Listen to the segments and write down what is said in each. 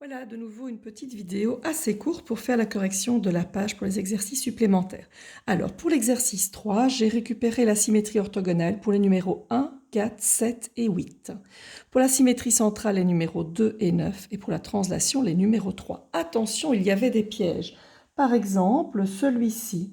Voilà, de nouveau une petite vidéo assez courte pour faire la correction de la page pour les exercices supplémentaires. Alors, pour l'exercice 3, j'ai récupéré la symétrie orthogonale pour les numéros 1, 4, 7 et 8. Pour la symétrie centrale, les numéros 2 et 9 et pour la translation, les numéros 3. Attention, il y avait des pièges. Par exemple, celui-ci.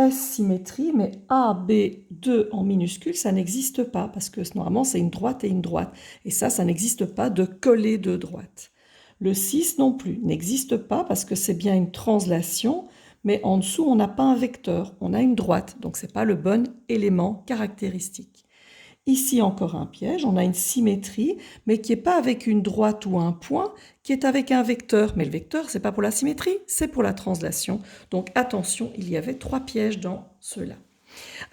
S-symétrie, mais A, B, 2 en minuscule, ça n'existe pas, parce que normalement c'est une droite et une droite. Et ça n'existe pas de coller deux droites. Le 6 non plus, n'existe pas, parce que c'est bien une translation, mais en dessous on n'a pas un vecteur, on a une droite, donc ce n'est pas le bon élément caractéristique. Ici encore un piège, on a une symétrie, mais qui n'est pas avec une droite ou un point, qui est avec un vecteur. Mais le vecteur, ce n'est pas pour la symétrie, c'est pour la translation. Donc attention, il y avait 3 pièges dans cela.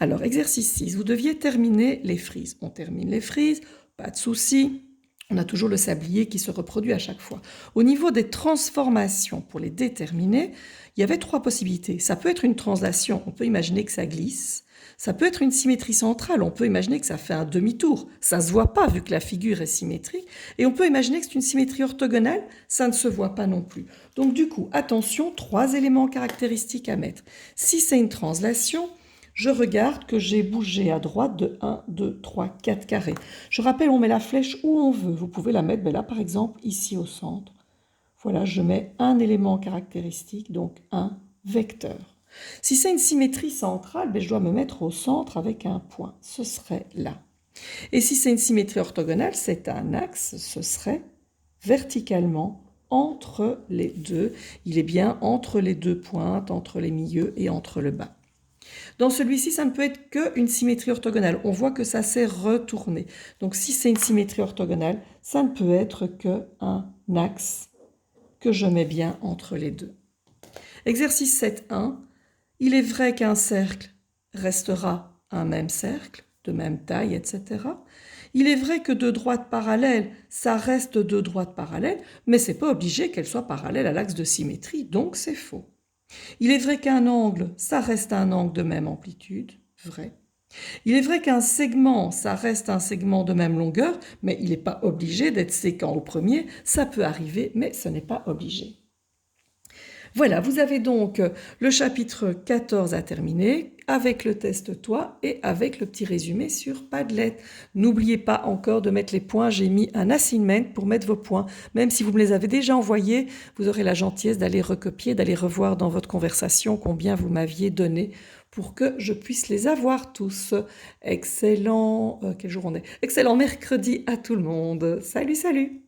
Alors, exercice 6, vous deviez terminer les frises. On termine les frises, pas de souci. On a toujours le sablier qui se reproduit à chaque fois. Au niveau des transformations, pour les déterminer, il y avait 3 possibilités. Ça peut être une translation, on peut imaginer que ça glisse. Ça peut être une symétrie centrale, on peut imaginer que ça fait un demi-tour. Ça ne se voit pas vu que la figure est symétrique. Et on peut imaginer que c'est une symétrie orthogonale, ça ne se voit pas non plus. Donc du coup, attention, 3 éléments caractéristiques à mettre. Si c'est une translation, je regarde que j'ai bougé à droite de 1, 2, 3, 4 carrés. Je rappelle, on met la flèche où on veut. Vous pouvez la mettre, là par exemple, ici au centre. Voilà, je mets un élément caractéristique, donc un vecteur. Si c'est une symétrie centrale, je dois me mettre au centre avec un point. Ce serait là. Et si c'est une symétrie orthogonale, c'est un axe, ce serait verticalement entre les deux. Il est bien entre les deux pointes, entre les milieux et entre le bas. Dans celui-ci, ça ne peut être qu'une symétrie orthogonale. On voit que ça s'est retourné. Donc si c'est une symétrie orthogonale, ça ne peut être qu'un axe que je mets bien entre les deux. Exercice 7.1. Il est vrai qu'un cercle restera un même cercle, de même taille, etc. Il est vrai que deux droites parallèles, ça reste deux droites parallèles, mais ce n'est pas obligé qu'elles soient parallèles à l'axe de symétrie, donc c'est faux. Il est vrai qu'un angle, ça reste un angle de même amplitude, vrai. Il est vrai qu'un segment, ça reste un segment de même longueur, mais il n'est pas obligé d'être séquent au premier, ça peut arriver, mais ce n'est pas obligé. Voilà, vous avez donc le chapitre 14 à terminer avec le test toi et avec le petit résumé sur Padlet. N'oubliez pas encore de mettre les points, j'ai mis un assignment pour mettre vos points. Même si vous me les avez déjà envoyés, vous aurez la gentillesse d'aller recopier, d'aller revoir dans votre conversation combien vous m'aviez donné pour que je puisse les avoir tous. Excellent, quel jour on est? Excellent mercredi à tout le monde. Salut, salut!